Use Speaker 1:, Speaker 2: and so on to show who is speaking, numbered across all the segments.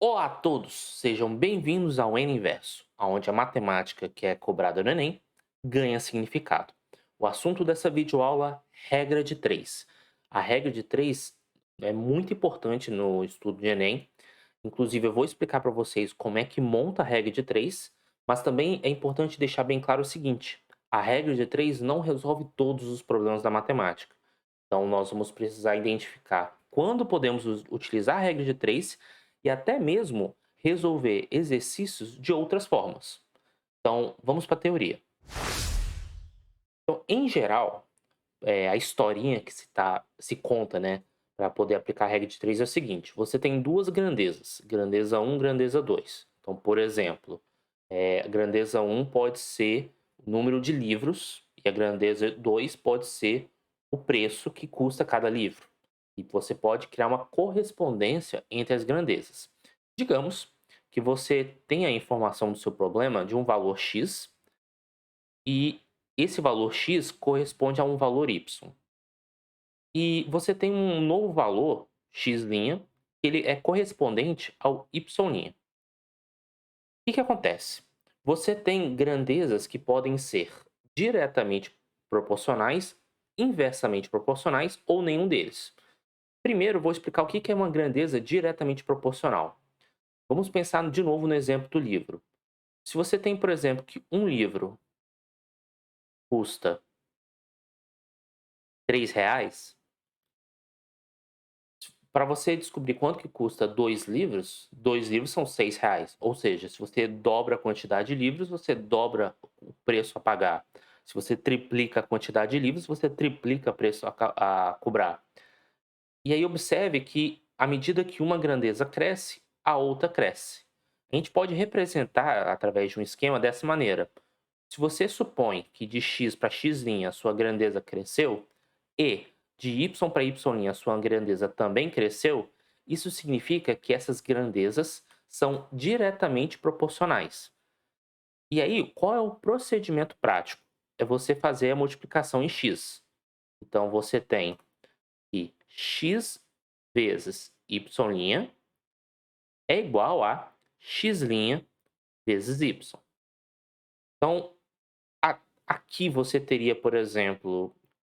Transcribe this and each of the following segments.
Speaker 1: Olá a todos, sejam bem-vindos ao N Inverso, onde a matemática que é cobrada no Enem ganha significado. O assunto dessa videoaula, regra de 3. A regra de 3 é muito importante no estudo de Enem. Inclusive, eu vou explicar para vocês como é que monta a regra de 3, mas também é importante deixar bem claro o seguinte: a regra de 3 não resolve todos os problemas da matemática. Então, nós vamos precisar identificar quando podemos utilizar a regra de 3 e até mesmo resolver exercícios de outras formas. Então, vamos para a teoria. Então, em geral, a historinha que se conta, né, para poder aplicar a regra de 3 é o seguinte: você tem duas grandezas, grandeza um, grandeza 2. Então, por exemplo, a grandeza um pode ser o número de livros e a grandeza 2 pode ser o preço que custa cada livro. E você pode criar uma correspondência entre as grandezas. Digamos que você tem a informação do seu problema de um valor X e esse valor X corresponde a um valor Y. E você tem um novo valor, x', que ele é correspondente ao y'. O que acontece? Você tem grandezas que podem ser diretamente proporcionais, inversamente proporcionais ou nenhum deles. Primeiro, eu vou explicar o que é uma grandeza diretamente proporcional. Vamos pensar de novo no exemplo do livro. Se você tem, por exemplo, que um livro custa R$ 3, para você descobrir quanto que custa dois livros são R$ 6. Ou seja, se você dobra a quantidade de livros, você dobra o preço a pagar. Se você triplica a quantidade de livros, você triplica o preço a cobrar. E aí observe que, à medida que uma grandeza cresce, a outra cresce. A gente pode representar através de um esquema dessa maneira. Se você supõe que de x para x' a sua grandeza cresceu, e de y para y' a sua grandeza também cresceu, isso significa que essas grandezas são diretamente proporcionais. E aí, qual é o procedimento prático? É você fazer a multiplicação em x. Então, você tem que x vezes y' é igual a x' vezes y. Então, aqui você teria, por exemplo,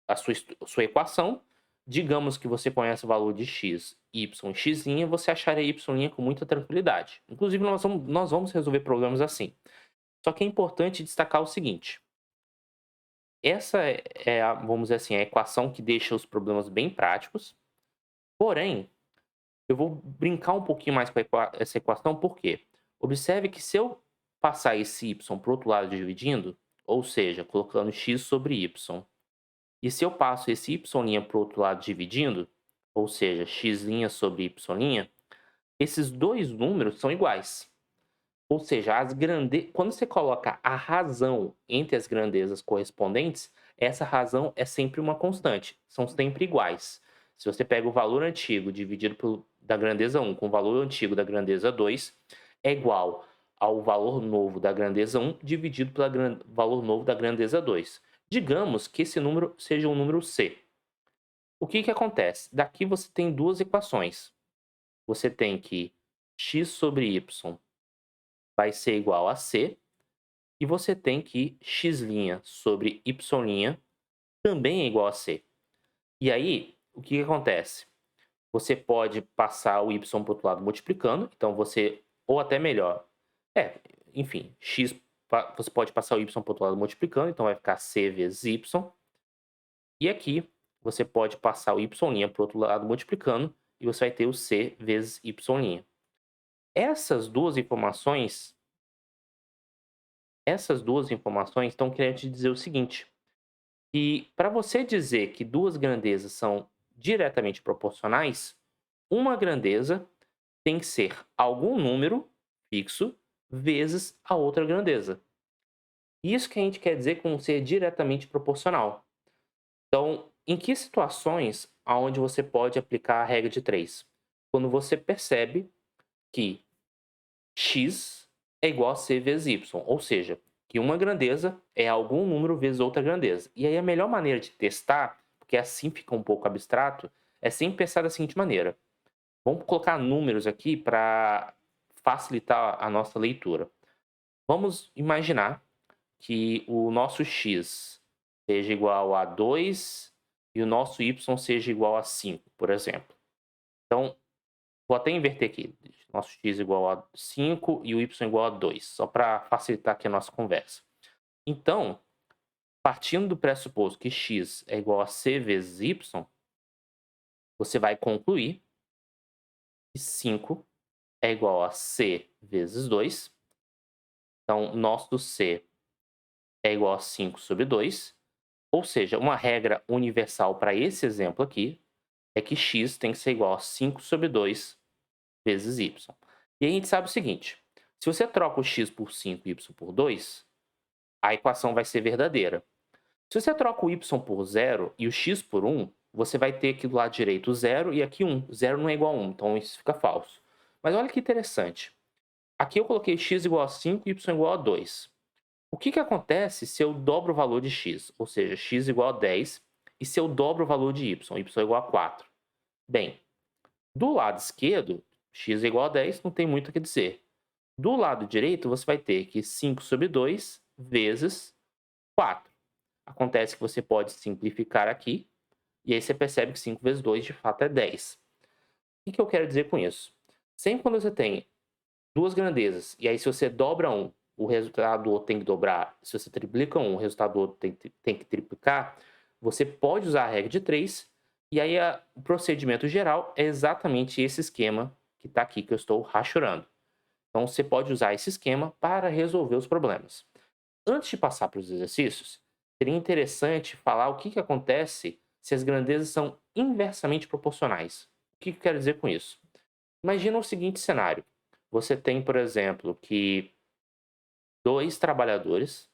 Speaker 1: a sua equação. Digamos que você conhece o valor de x, y e x', você acharia y' com muita tranquilidade. Inclusive, nós vamos resolver problemas assim. Só que é importante destacar o seguinte: essa vamos dizer assim, a equação que deixa os problemas bem práticos. Porém, eu vou brincar um pouquinho mais com essa equação, por quê? Observe que se eu passar esse y para o outro lado dividindo, ou seja, colocando x sobre y, e se eu passo esse y' para o outro lado dividindo, ou seja, x' sobre y', esses dois números são iguais. Ou seja, quando você coloca a razão entre as grandezas correspondentes, essa razão é sempre uma constante, são sempre iguais. Se você pega o valor antigo dividido da grandeza um com o valor antigo da grandeza 2, é igual ao valor novo da grandeza um dividido pelo valor novo da grandeza 2. Digamos que esse número seja um número C. O que acontece? Daqui você tem duas equações. Você tem que x sobre y vai ser igual a C, e você tem que x' sobre y' também é igual a C. E aí, o que acontece? Você pode passar o y para o outro lado multiplicando, então ou até melhor, enfim, você pode passar o y para o outro lado multiplicando, então vai ficar C vezes y. E aqui, você pode passar o y' para o outro lado multiplicando, e você vai ter o C vezes y'. Essas duas informações Essas duas informações estão querendo te dizer o seguinte: que para você dizer que duas grandezas são diretamente proporcionais, uma grandeza tem que ser algum número fixo vezes a outra grandeza. Isso que a gente quer dizer com ser diretamente proporcional. Então, em que situações aonde você pode aplicar a regra de 3? Quando você percebe que x é igual a c vezes y, ou seja, que uma grandeza é algum número vezes outra grandeza. E aí a melhor maneira de testar, porque assim fica um pouco abstrato, é sempre pensar da seguinte maneira: vamos colocar números aqui para facilitar a nossa leitura. Vamos imaginar que o nosso x seja igual a 2 e o nosso y seja igual a 5, por exemplo. Então, vou até inverter aqui. Nosso x igual a 5 e o y igual a 2, só para facilitar aqui a nossa conversa. Então, partindo do pressuposto que x é igual a c vezes y, você vai concluir que 5 é igual a c vezes 2. Então, nosso c é igual a 5 sobre 2. Ou seja, uma regra universal para esse exemplo aqui é que x tem que ser igual a 5 sobre 2 vezes y. E a gente sabe o seguinte, se você troca o x por 5 e y por 2, a equação vai ser verdadeira. Se você troca o y por 0 e o x por 1, você vai ter aqui do lado direito 0 e aqui 1. 0 não é igual a 1, então isso fica falso. Mas olha que interessante. Aqui eu coloquei x igual a 5 e y igual a 2. O que acontece se eu dobro o valor de x? Ou seja, x igual a 10, e se eu dobro o valor de y? Y igual a 4. Bem, do lado esquerdo, x é igual a 10, não tem muito o que dizer. Do lado direito, você vai ter que 5 sobre 2 vezes 4. Acontece que você pode simplificar aqui, e aí você percebe que 5 vezes 2 de fato é 10. O que eu quero dizer com isso? Sempre quando você tem duas grandezas, e aí se você dobra um, o resultado do outro tem que dobrar. Se você triplica um, o resultado do outro tem que triplicar. Você pode usar a regra de 3, e aí o procedimento geral é exatamente esse esquema que está aqui, que eu estou rachurando. Então você pode usar esse esquema para resolver os problemas. Antes de passar para os exercícios, seria interessante falar o que acontece se as grandezas são inversamente proporcionais. O que eu quero dizer com isso? Imagina o seguinte cenário. Você tem, por exemplo, que dois trabalhadores,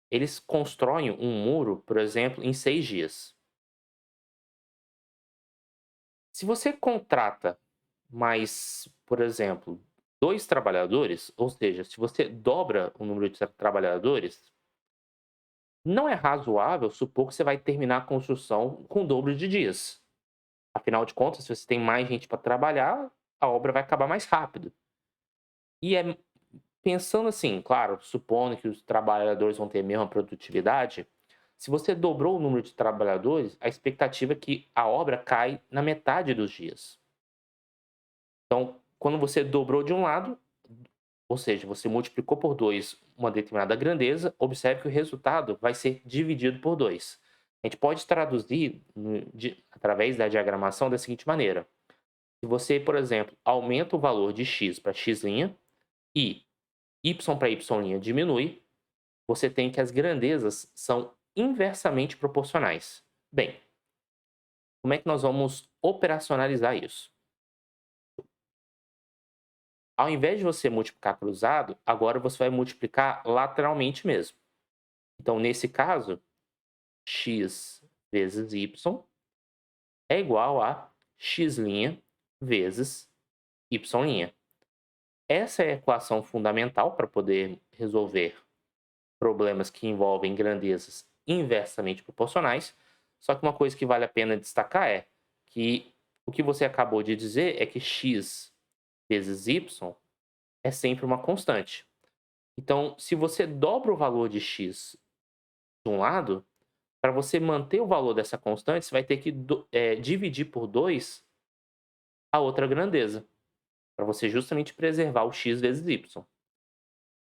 Speaker 1: eles constroem um muro, por exemplo, em 6 dias. Se você contrata mais, por exemplo, 2 trabalhadores, ou seja, se você dobra o número de trabalhadores, não é razoável supor que você vai terminar a construção com o dobro de dias. Afinal de contas, se você tem mais gente para trabalhar, a obra vai acabar mais rápido. E pensando assim, claro, supondo que os trabalhadores vão ter a mesma produtividade, se você dobrou o número de trabalhadores, a expectativa é que a obra cai na metade dos dias. Então, quando você dobrou de um lado, ou seja, você multiplicou por 2 uma determinada grandeza, observe que o resultado vai ser dividido por 2. A gente pode traduzir através da diagramação da seguinte maneira. Se você, por exemplo, aumenta o valor de x para x' e y para y' diminui, você tem que as grandezas são inversamente proporcionais. Bem, como é que nós vamos operacionalizar isso? Ao invés de você multiplicar cruzado, agora você vai multiplicar lateralmente mesmo. Então, nesse caso, x vezes y é igual a x' vezes y'. Essa é a equação fundamental para poder resolver problemas que envolvem grandezas inversamente proporcionais. Só que uma coisa que vale a pena destacar é que o que você acabou de dizer é que x vezes y é sempre uma constante. Então, se você dobra o valor de x de um lado, para você manter o valor dessa constante, você vai ter que dividir por 2 a outra grandeza, para você justamente preservar o x vezes y.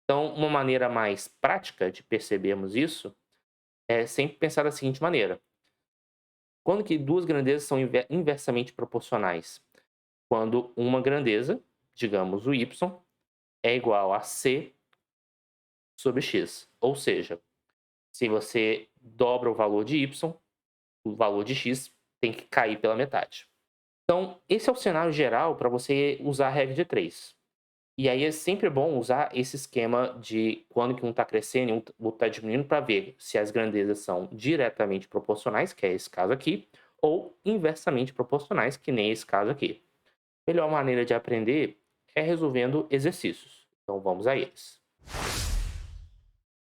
Speaker 1: Então, uma maneira mais prática de percebermos isso é sempre pensar da seguinte maneira. Quando que duas grandezas são inversamente proporcionais? Quando uma grandeza, digamos o y, é igual a c sobre x. Ou seja, se você dobra o valor de y, o valor de x tem que cair pela metade. Então, esse é o cenário geral para você usar a regra de 3. E aí é sempre bom usar esse esquema de quando que um está crescendo e o outro está diminuindo para ver se as grandezas são diretamente proporcionais, que é esse caso aqui, ou inversamente proporcionais, que nem esse caso aqui. A melhor maneira de aprender é resolvendo exercícios. Então vamos a eles.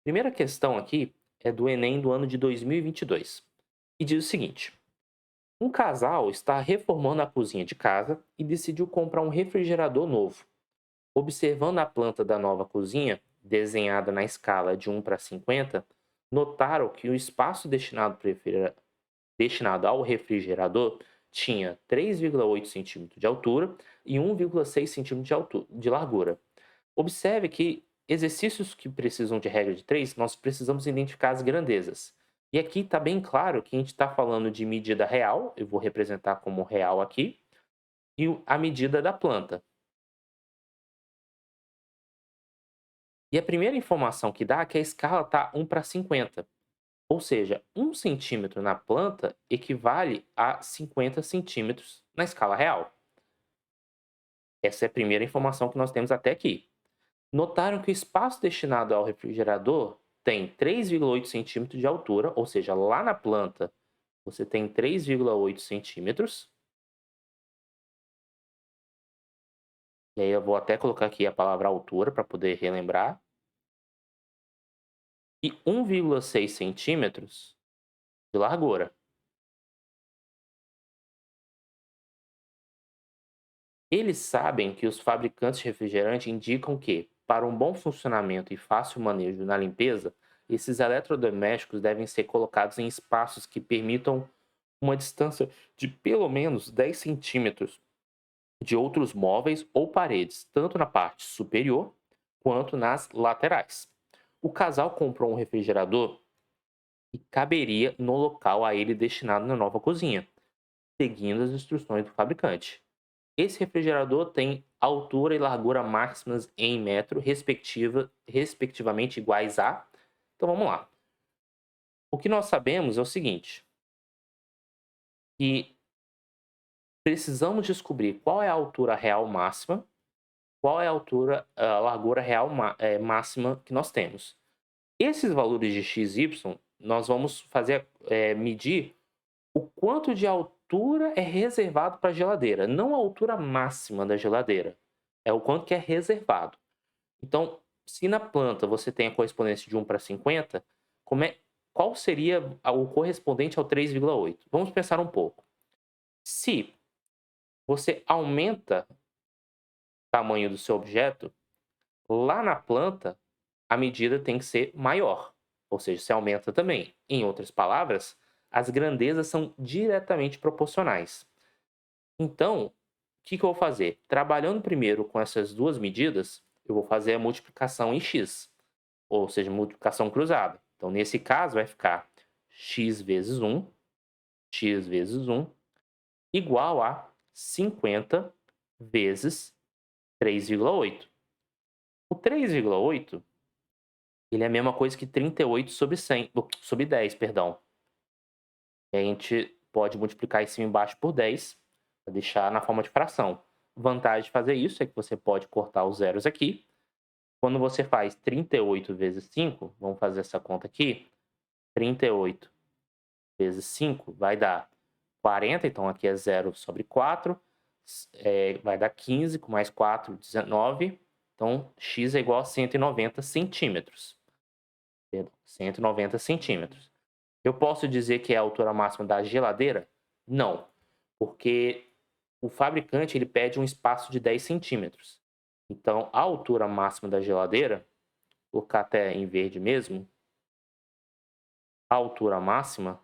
Speaker 1: Primeira questão aqui é do Enem do ano de 2022. E diz o seguinte. Um casal está reformando a cozinha de casa e decidiu comprar um refrigerador novo. Observando a planta da nova cozinha, desenhada na escala de 1:50, notaram que o espaço destinado ao refrigerador tinha 3,8 centímetros de altura e 1,6 centímetros de largura. Observe que exercícios que precisam de regra de 3, nós precisamos identificar as grandezas. E aqui está bem claro que a gente está falando de medida real, eu vou representar como real aqui, e a medida da planta. E a primeira informação que dá é que a escala está 1:50. Ou seja, 1 centímetro na planta equivale a 50 centímetros na escala real. Essa é a primeira informação que nós temos até aqui. Notaram que o espaço destinado ao refrigerador tem 3,8 centímetros de altura, ou seja, lá na planta você tem 3,8 centímetros. E aí eu vou até colocar aqui a palavra altura para poder relembrar. E 1,6 centímetros de largura. Eles sabem que os fabricantes de refrigerante indicam que, para um bom funcionamento e fácil manejo na limpeza, esses eletrodomésticos devem ser colocados em espaços que permitam uma distância de pelo menos 10 centímetros de outros móveis ou paredes, tanto na parte superior quanto nas laterais. O casal comprou um refrigerador que caberia no local a ele destinado na nova cozinha, seguindo as instruções do fabricante. Esse refrigerador tem altura e largura máximas em metro, respectivamente iguais a. Então vamos lá. O que nós sabemos é o seguinte: que precisamos descobrir qual é a altura real máxima, qual é a largura real máxima que nós temos. Esses valores de x, y, nós vamos medir o quanto de altura é reservado para a geladeira, não a altura máxima da geladeira. É o quanto que é reservado. Então, se na planta você tem a correspondência de 1:50, qual seria o correspondente ao 3,8? Vamos pensar um pouco. Se você aumenta o tamanho do seu objeto, lá na planta a medida tem que ser maior. Ou seja, se aumenta também. Em outras palavras, as grandezas são diretamente proporcionais. Então, o que eu vou fazer? Trabalhando primeiro com essas duas medidas, eu vou fazer a multiplicação em x, ou seja, multiplicação cruzada. Então, nesse caso, vai ficar x vezes 1, igual a 50 vezes 3,8. O 3,8, ele é a mesma coisa que 38 sobre 10, perdão. E a gente pode multiplicar em cima e embaixo por 10, para deixar na forma de fração. Vantagem de fazer isso é que você pode cortar os zeros aqui. Quando você faz 38 vezes 5, vamos fazer essa conta aqui. 38 vezes 5 vai dar 40, então aqui é 0 sobre 4. Vai dar 15, com mais 4, 19. Então, x é igual a 190 centímetros. 190 centímetros. Eu posso dizer que é a altura máxima da geladeira? Não, porque o fabricante ele pede um espaço de 10 centímetros. Então, a altura máxima da geladeira, vou colocar até em verde mesmo, a altura máxima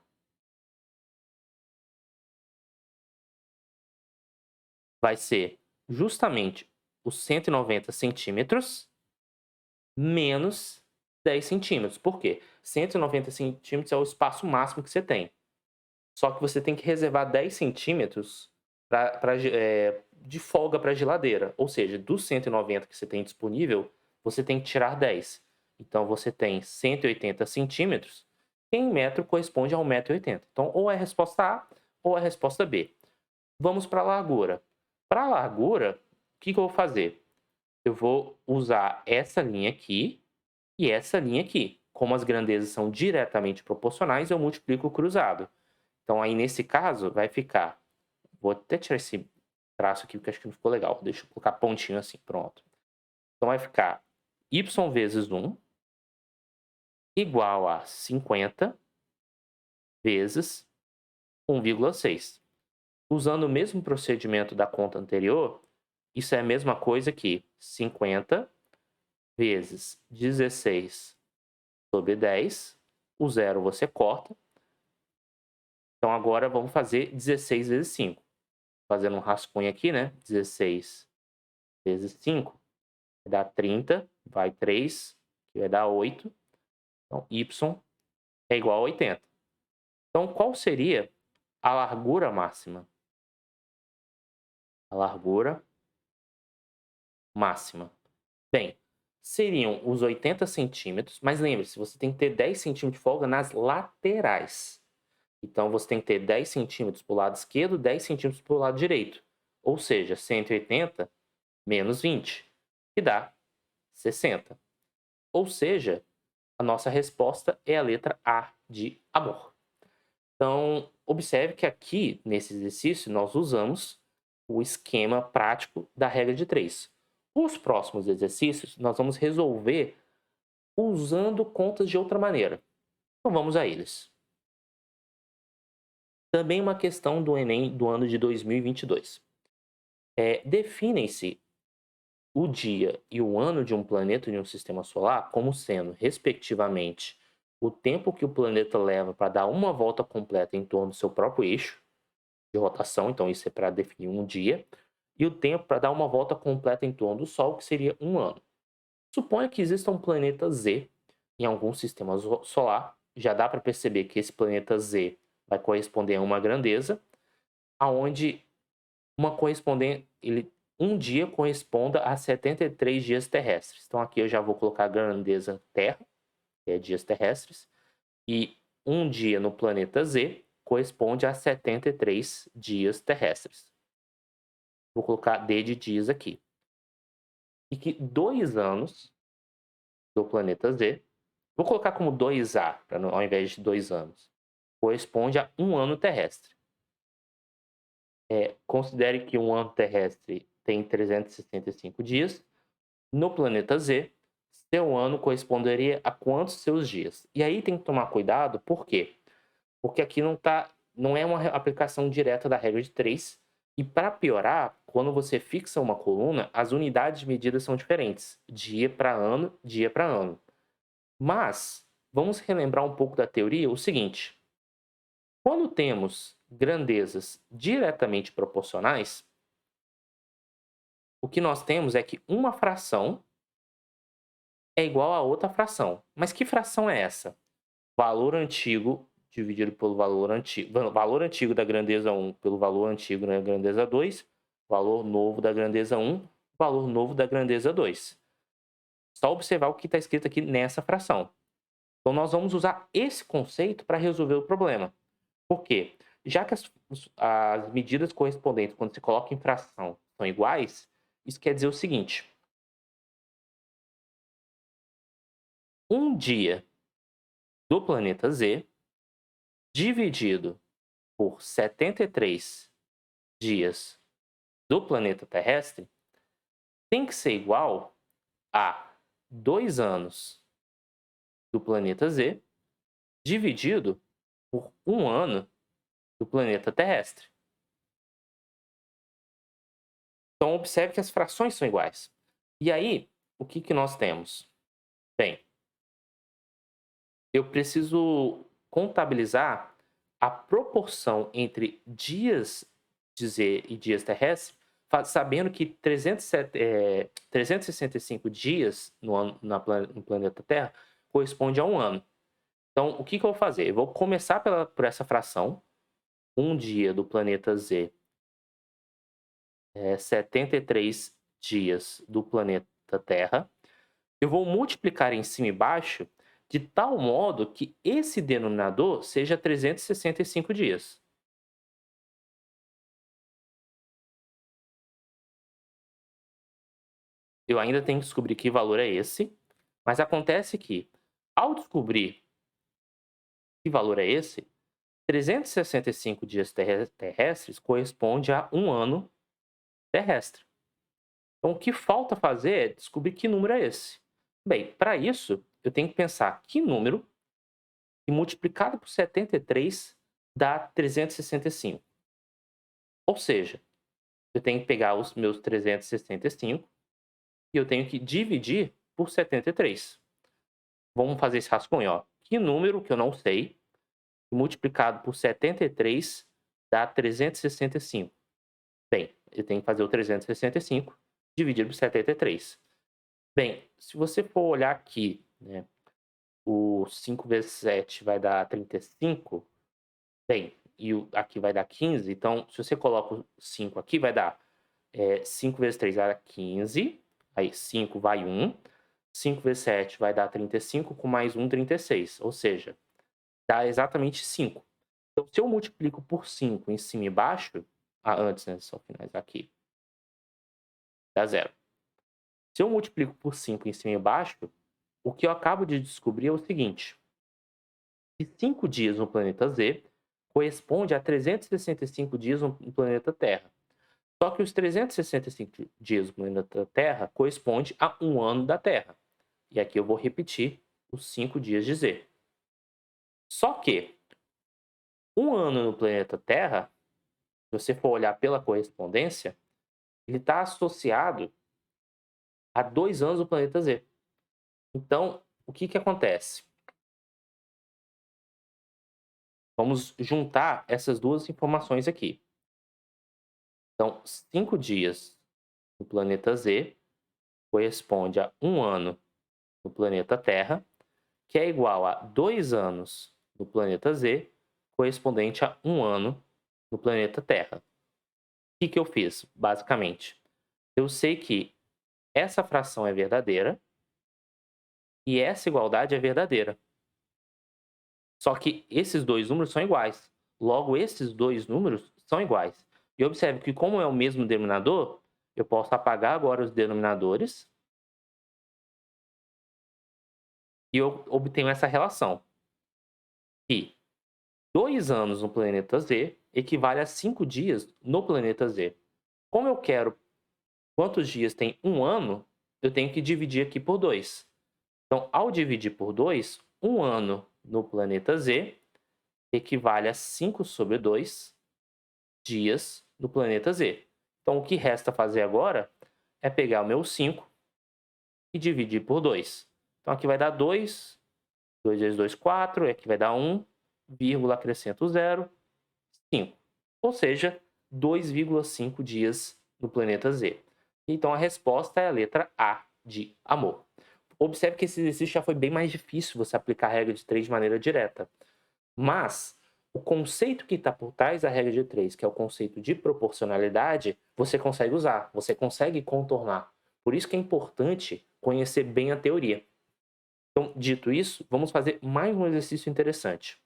Speaker 1: vai ser justamente os 190 centímetros menos 10 centímetros. Por quê? 190 centímetros é o espaço máximo que você tem. Só que você tem que reservar 10 centímetros de folga para a geladeira. Ou seja, dos 190 que você tem disponível, você tem que tirar 10. Então, você tem 180 centímetros, que em metro corresponde a 1,80 m. Então, ou é a resposta A ou é a resposta B. Vamos para a largura. Para a largura, o que eu vou fazer? Eu vou usar essa linha aqui e essa linha aqui. Como as grandezas são diretamente proporcionais, eu multiplico o cruzado. Então, aí nesse caso, vai ficar... Vou até tirar esse traço aqui, porque acho que não ficou legal. Deixa eu colocar pontinho assim, pronto. Então, vai ficar y vezes 1 igual a 50 vezes 1,6. Usando o mesmo procedimento da conta anterior, isso é a mesma coisa que 50 vezes 16 sobre 10. O zero você corta. Então, agora vamos fazer 16 vezes 5. Fazendo um rascunho aqui, né? 16 vezes 5 vai dar 30, vai 3, que vai dar 8. Então, y é igual a 80. Então, qual seria a largura máxima? A largura máxima. Bem, seriam os 80 centímetros, mas lembre-se, você tem que ter 10 centímetros de folga nas laterais. Então, você tem que ter 10 centímetros para o lado esquerdo, 10 centímetros para o lado direito. Ou seja, 180 menos 20, que dá 60. Ou seja, a nossa resposta é a letra A de amor. Então, observe que aqui, nesse exercício, nós usamos o esquema prático da regra de 3. Os próximos exercícios, nós vamos resolver usando contas de outra maneira. Então, vamos a eles. Também uma questão do Enem do ano de 2022. Definem-se o dia e o ano de um planeta de um sistema solar como sendo, respectivamente, o tempo que o planeta leva para dar uma volta completa em torno do seu próprio eixo de rotação, então isso é para definir um dia, e o tempo para dar uma volta completa em torno do Sol, que seria um ano. Suponha que exista um planeta Z em algum sistema solar, já dá para perceber que esse planeta Z vai corresponder a uma grandeza, aonde um dia corresponda a 73 dias terrestres. Então aqui eu já vou colocar a grandeza Terra, que é dias terrestres, e um dia no planeta Z corresponde a 73 dias terrestres. Vou colocar D de dias aqui. E que 2 anos do planeta Z, vou colocar como 2A, ao invés de 2 anos, corresponde a um ano terrestre. Considere que um ano terrestre tem 365 dias. No planeta Z, seu ano corresponderia a quantos seus dias? E aí tem que tomar cuidado, por quê? Porque aqui não é uma aplicação direta da regra de 3. E para piorar, quando você fixa uma coluna, as unidades de medida são diferentes, dia para ano, dia para ano. Mas vamos relembrar um pouco da teoria, o seguinte: quando temos grandezas diretamente proporcionais, o que nós temos é que uma fração é igual a outra fração. Mas que fração é essa? Valor antigo dividido pelo valor antigo da grandeza 1 pelo valor antigo da grandeza 2, valor novo da grandeza 1, valor novo da grandeza 2. Só observar o que está escrito aqui nessa fração. Então, nós vamos usar esse conceito para resolver o problema. Por quê? Já que as medidas correspondentes, quando se coloca em fração, são iguais, isso quer dizer o seguinte: um dia do planeta Z dividido por 73 dias do planeta terrestre tem que ser igual a 2 anos do planeta Z dividido por um ano do planeta terrestre. Então, observe que as frações são iguais. E aí, o que nós temos? Bem, eu preciso contabilizar a proporção entre dias de Z e dias terrestres, sabendo que 365 dias no planeta Terra corresponde a um ano. Então, o que eu vou fazer? Eu vou começar por essa fração. Um dia do planeta Z é 73 dias do planeta Terra. Eu vou multiplicar em cima e baixo de tal modo que esse denominador seja 365 dias. Eu ainda tenho que descobrir que valor é esse, mas acontece que, ao descobrir que valor é esse, 365 dias terrestres corresponde a um ano terrestre. Então, o que falta fazer é descobrir que número é esse. Bem, para isso, eu tenho que pensar que número, e multiplicado por 73, dá 365. Ou seja, eu tenho que pegar os meus 365 e eu tenho que dividir por 73. Vamos fazer esse rascunho, ó. Que número que eu não sei, multiplicado por 73 dá 365. Bem, eu tenho que fazer o 365 dividido por 73. Bem, se você for olhar aqui, né, o 5 vezes 7 vai dar 35. Bem, e aqui vai dar 15. Então, se você coloca o 5 aqui, vai dar 5 vezes 3 vai dar 15. Aí 5 vai 1. 5 vezes 7 vai dar 35, com mais 1, 36. Ou seja, dá exatamente 5. Então, se eu multiplico por 5 em cima e embaixo, antes, né, só finalizar aqui, dá 0. Se eu multiplico por 5 em cima e embaixo, o que eu acabo de descobrir é o seguinte: que 5 dias no planeta Z corresponde a 365 dias no planeta Terra. Só que os 365 dias no planeta Terra corresponde a um ano da Terra. E aqui eu vou repetir os 5 dias de Z. Só que um ano no planeta Terra, se você for olhar pela correspondência, ele está associado a 2 anos do planeta Z. Então, o que, que acontece? Vamos juntar essas duas informações aqui. Então, 5 dias no planeta Z corresponde a um ano no planeta Terra, que é igual a 2 anos no planeta Z, correspondente a um ano no planeta Terra. O que eu fiz, basicamente? Eu sei que essa fração é verdadeira e essa igualdade é verdadeira. Só que esses dois números são iguais. Logo, esses dois números são iguais. E observe que, como é o mesmo denominador, eu posso apagar agora os denominadores e eu obtenho essa relação. Que 2 anos no planeta Z equivale a 5 dias no planeta Z. Como eu quero quantos dias tem um ano, eu tenho que dividir aqui por 2. Então, ao dividir por 2, um ano no planeta Z equivale a 5 sobre 2 dias no planeta Z. Então, o que resta fazer agora é pegar o meu 5 e dividir por 2. Então, aqui vai dar 2, 2 vezes 2, 4, e aqui vai dar 1, vírgula, acrescento 0, 5. Ou seja, 2,5 dias no planeta Z. Então, a resposta é a letra A de amor. Observe que esse exercício já foi bem mais difícil você aplicar a regra de 3 de maneira direta. Mas o conceito que está por trás da regra de 3, que é o conceito de proporcionalidade, você consegue usar, você consegue contornar. Por isso que é importante conhecer bem a teoria. Então, dito isso, vamos fazer mais um exercício interessante.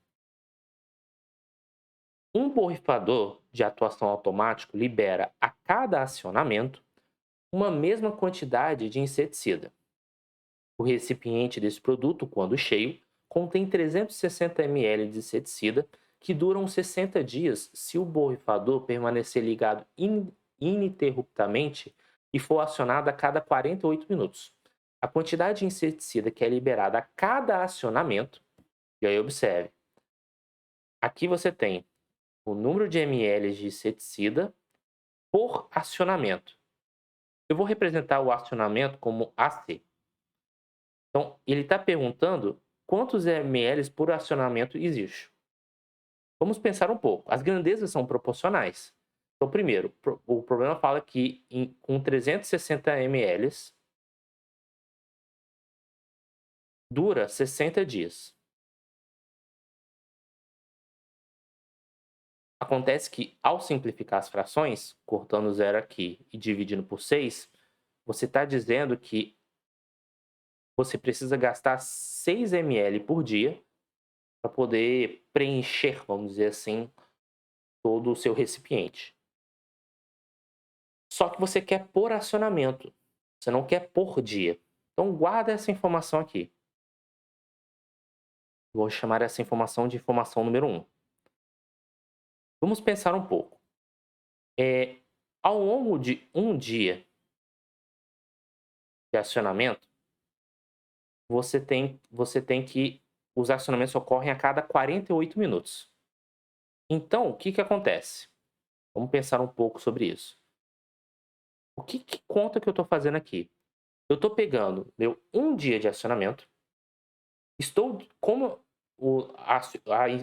Speaker 1: Um borrifador de atuação automático libera a cada acionamento uma mesma quantidade de inseticida. O recipiente desse produto, quando cheio, contém 360 ml de inseticida que duram 60 dias se o borrifador permanecer ligado ininterruptamente e for acionado a cada 48 minutos. A quantidade de inseticida que é liberada a cada acionamento, e aí observe, aqui você tem o número de ml de inseticida por acionamento. Eu vou representar o acionamento como AC. Então, ele está perguntando quantos ml por acionamento existe. Vamos pensar um pouco. As grandezas são proporcionais. Então, primeiro, o problema fala que com 360 ml dura 60 dias. Acontece que, ao simplificar as frações, cortando 0 aqui e dividindo por 6, você está dizendo que você precisa gastar 6 ml por dia para poder preencher, vamos dizer assim, todo o seu recipiente. Só que você quer por acionamento, você não quer por dia. Então guarda essa informação aqui. Vou chamar essa informação de informação número 1. Vamos pensar um pouco. Ao longo de um dia de acionamento, você tem que os acionamentos ocorrem a cada 48 minutos. Então, o que acontece? Vamos pensar um pouco sobre isso. Que conta que eu estou fazendo aqui? Eu estou pegando meu um dia de acionamento, estou como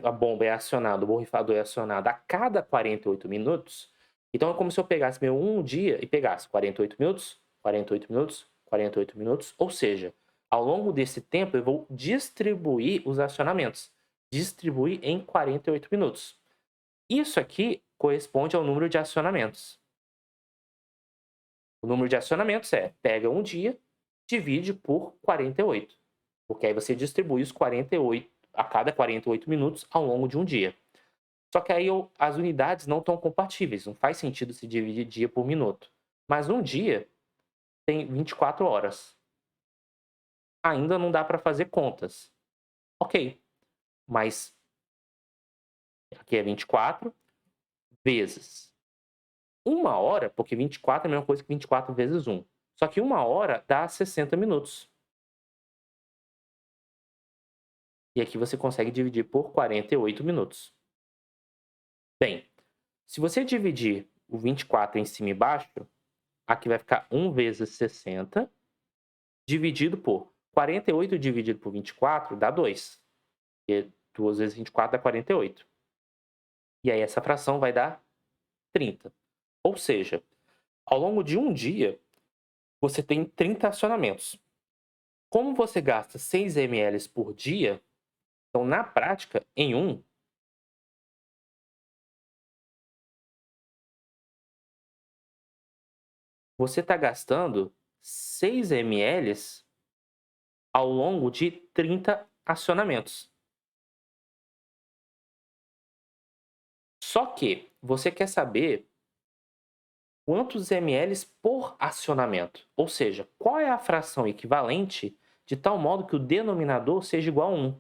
Speaker 1: a bomba é acionada, o borrifador é acionado a cada 48 minutos, então é como se eu pegasse meu um dia e pegasse 48 minutos, 48 minutos, 48 minutos, ou seja, ao longo desse tempo eu vou distribuir os acionamentos, distribuir em 48 minutos. Isso aqui corresponde ao número de acionamentos. O número de acionamentos pega um dia, divide por 48. Porque aí você distribui os 48 a cada 48 minutos ao longo de um dia. Só que aí as unidades não estão compatíveis, não faz sentido se dividir dia por minuto. Mas um dia tem 24 horas. Ainda não dá para fazer contas. Ok, mas aqui é 24 vezes uma hora, porque 24 é a mesma coisa que 24 vezes 1. Só que uma hora dá 60 minutos. E aqui você consegue dividir por 48 minutos. Bem, se você dividir o 24 em cima e embaixo, aqui vai ficar 1 vezes 60, dividido por 48 dividido por 24 dá 2. Porque 2 vezes 24 dá 48. E aí essa fração vai dar 30. Ou seja, ao longo de um dia, você tem 30 acionamentos. Como você gasta 6 ml por dia, então na prática, em um, você está gastando 6 ml ao longo de 30 acionamentos. Só que você quer saber quantos ml por acionamento, ou seja, qual é a fração equivalente de tal modo que o denominador seja igual a 1,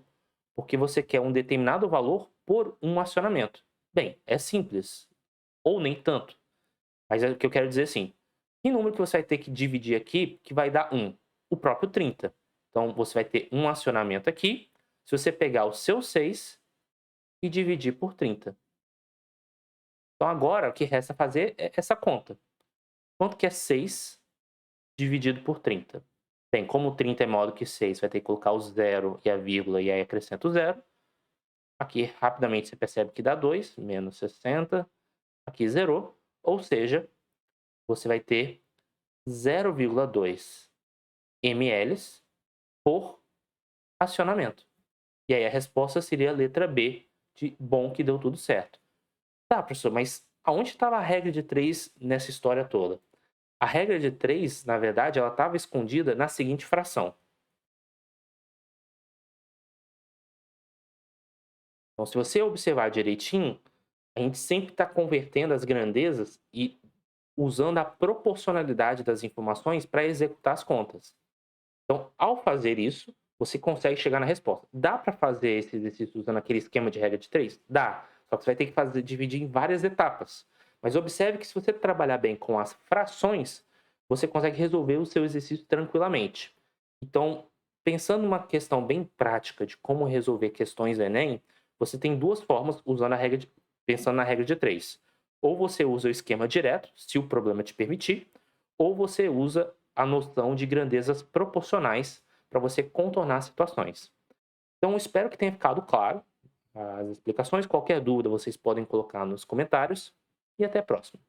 Speaker 1: porque você quer um determinado valor por um acionamento. Bem, é simples, ou nem tanto, mas é o que eu quero dizer assim, que número que você vai ter que dividir aqui que vai dar 1? O próprio 30. Então, você vai ter um acionamento aqui, se você pegar o seu 6 e dividir por 30. Então, agora, o que resta fazer é essa conta. Quanto que é 6 dividido por 30? Bem, como 30 é maior do que 6, vai ter que colocar o zero e a vírgula, e aí acrescenta o zero. Aqui, rapidamente, você percebe que dá 2, menos 60. Aqui zerou, ou seja, você vai ter 0,2 ml por acionamento. E aí a resposta seria a letra B, de bom que deu tudo certo. Tá, professor, mas aonde estava a regra de 3 nessa história toda? A regra de 3, na verdade, ela estava escondida na seguinte fração. Então, se você observar direitinho, a gente sempre está convertendo as grandezas e usando a proporcionalidade das informações para executar as contas. Então, ao fazer isso, você consegue chegar na resposta. Dá para fazer esse exercício usando aquele esquema de regra de 3? Dá. Só que você vai ter que dividir em várias etapas. Mas observe que se você trabalhar bem com as frações, você consegue resolver o seu exercício tranquilamente. Então, pensando numa questão bem prática de como resolver questões do Enem, você tem duas formas usando pensando na regra de 3. Ou você usa o esquema direto, se o problema te permitir, ou você usa a noção de grandezas proporcionais para você contornar situações. Então, espero que tenha ficado claro as explicações. Qualquer dúvida, vocês podem colocar nos comentários. E até a próxima.